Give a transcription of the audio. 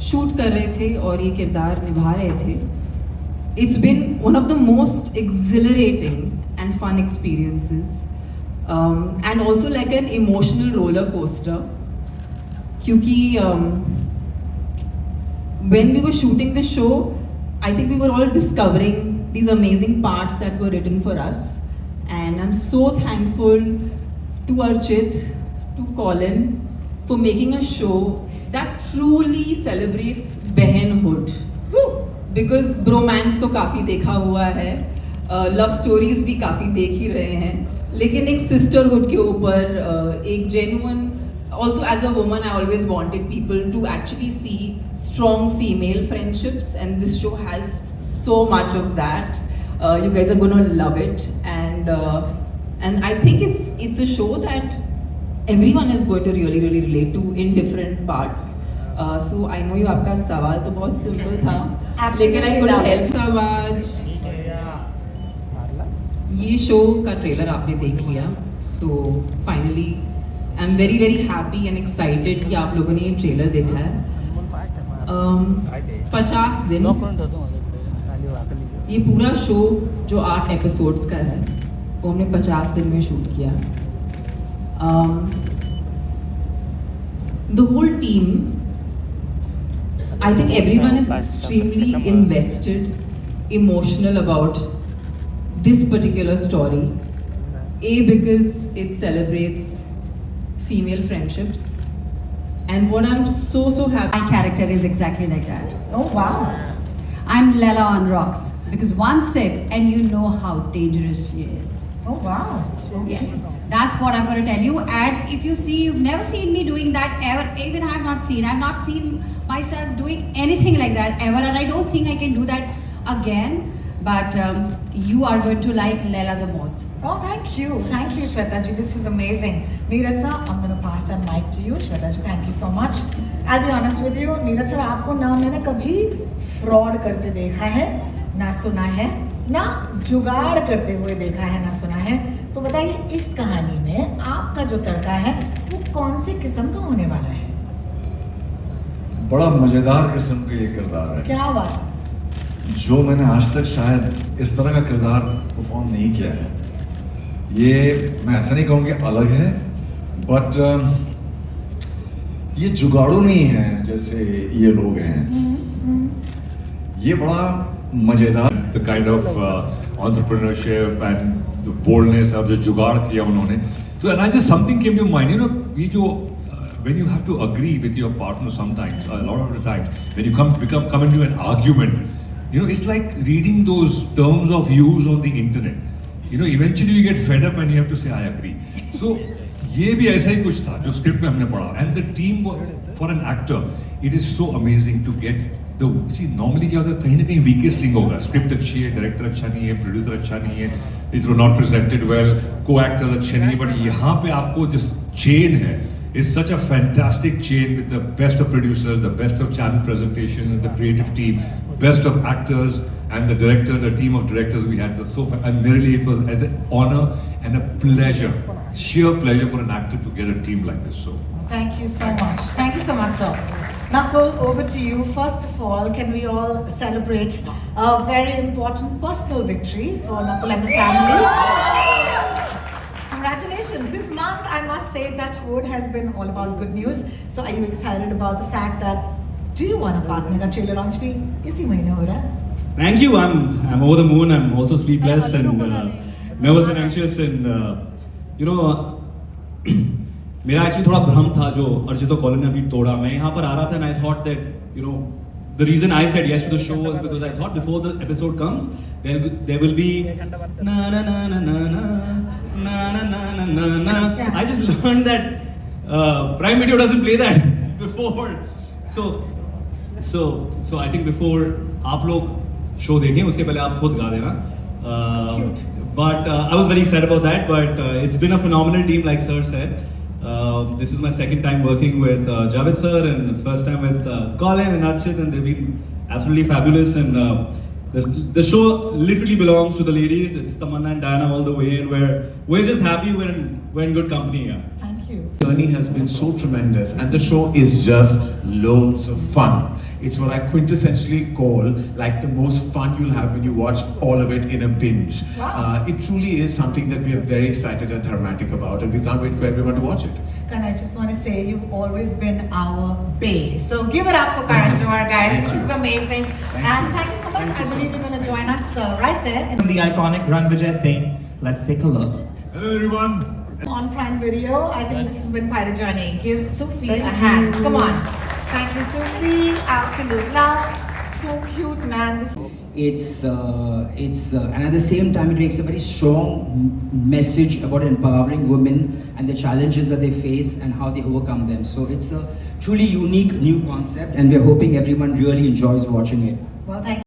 Shoot कर रहे थे और ये किरदार निभा रहे थे, it's been one of the most exhilarating and fun experiences, and also like an emotional roller coaster. क्योंकि when we were shooting the show, I think we were all discovering these amazing parts that were written for us, and I'm so thankful to Archit, to Colin, for making a show that truly celebrates behenhood. Because bromance तो काफ़ी देखा हुआ है, love stories भी काफ़ी देख ही रहे हैं, लेकिन एक sisterhood के ऊपर एक genuine, also as a woman I always wanted people to actually see strong female friendships, and this show has so much of that. You guys are gonna love it, and I think it's a show that everyone is going to really relate to in different parts. So I know you आपका सवाल तो बहुत simple था, लेकिन I couldn't help आवाज. ये show का trailer आपने देख लिया, so finally I'm very happy and excited कि आप लोगों ने ये ट्रेलर देखा है. 50 दिन, ये पूरा शो जो 8 एपिसोड्स का है वो हमने 50 दिन में शूट किया. The whole team, I think everyone is extremely invested, emotional about this particular story. A, because it celebrates female friendships, and what I'm so happy. My character is exactly like that. Oh wow. I'm Lela on rocks because one sip and you know how dangerous she is. Oh wow. Yes, that's what I'm going to tell you. And if you see, you've never seen me doing that ever. Even I've not seen myself doing anything like that ever, and I don't think I can do that again. But you are going to like Lela the most. Oh, thank you, Shweta ji. This is amazing. Neeraj sir, I'm going to pass the mic to you. Shweta ji, thank you so much. I'll be honest with you, Neeraj sir, आपको ना मैंने कभी fraud करते देखा है, ना सुना है, ना जुगाड़ करते हुए देखा है, ना सुना है. तो बताइए इस कहानी में आपका जो तड़का है वो कौन सी किस्म का होने वाला है? बड़ा मजेदार किस्म का ये किरदार है. क्या बात, जो मैंने आज तक शायद इस तरह का किरदार परफॉर्म नहीं किया है. ये मैं ऐसा नहीं कहूँगी अलग है, बट ये जुगाड़ू नहीं है जैसे ये लोग हैं. ये बड़ा मजेदार. The kind of entrepreneurship and the boldness of the जुगाड़ किया उन्होंने. So and I just something came to mind. You know, ये जो when you have to agree with your partner sometimes, a lot of the times, when you come into an argument, you know, it's like reading those terms of use on the internet. You know, eventually you get fed up and you have to say I agree. So ये भी ऐसा ही कुछ था जो script में हमने पढ़ा. And the team for an actor, it is so amazing to get the see normally क्या होता है, कहीं ना कहीं weakest link होगा. स्क्रिप्ट अच्छी है, डायरेक्टर अच्छा नहीं है, प्रोड्यूसर अच्छा नहीं है, it was not presented well, co-actors अच्छे नहीं, but यहाँ पे आपको जिस chain है, it's such a fantastic chain with the best of producers, the best of channel presentation, the creative team, best of actors, and the director, the team of directors we had was so fun. And really it was an honor and a pleasure, sheer pleasure for an actor to get a team like this. So thank you so much. Thank you so much, sir. Nakul, over to you. First of all, can we all celebrate a very important personal victory for Nakul and the family? Congratulations. This month, I must say, Touchwood has been all about good news. So are you excited about the fact that Do You Want a Partner का trailer launch भी इसी महीने हो रहा है? Thank you. I'm over the moon. I'm also sleepless and nervous and anxious and you know मेरा actually थोड़ा भ्रम था जो अर्जित और कॉलिन ने अभी तोड़ा. मैं यहाँ पर आ रहा था and I thought that you know the reason I said yes to the show was because I thought before the episode comes there will be na na na na na na na na na na na. I just learned that Prime Video doesn't play that before. So I think before आप लोग show देखें उसके पहले आप खुद गा देना. But I was very excited about that. But it's been a phenomenal team, like Sir said. This is my second time working with Javed Sir and first time with Colin and Archit, and they've been absolutely fabulous. And the show literally belongs to the ladies. It's Tamanna and Diana all the way, and we're just happy we're in good company here. Thank you. Journey has been so tremendous, and the show is just loads of fun. It's what I quintessentially call like the most fun you'll have when you watch all of it in a binge. Wow. It truly is something that we are very excited and dramatic about, and we can't wait for everyone to watch it. And I just want to say you've always been our bae. So give it up for Karan Johar, guys. Thank This you. is amazing. And thank you so much. I believe you're going to join us right there The iconic Ranvijay Singh. Let's take a look. Hello everyone. on Prime Video. I think this has been quite a journey. Give Sophie a hand. Come on. Thank you, Sophie. Absolute love. So cute, man. It's and at the same time it makes a very strong message about empowering women and the challenges that they face and how they overcome them. So it's a truly unique new concept, and we're hoping everyone really enjoys watching it. Well, thank you.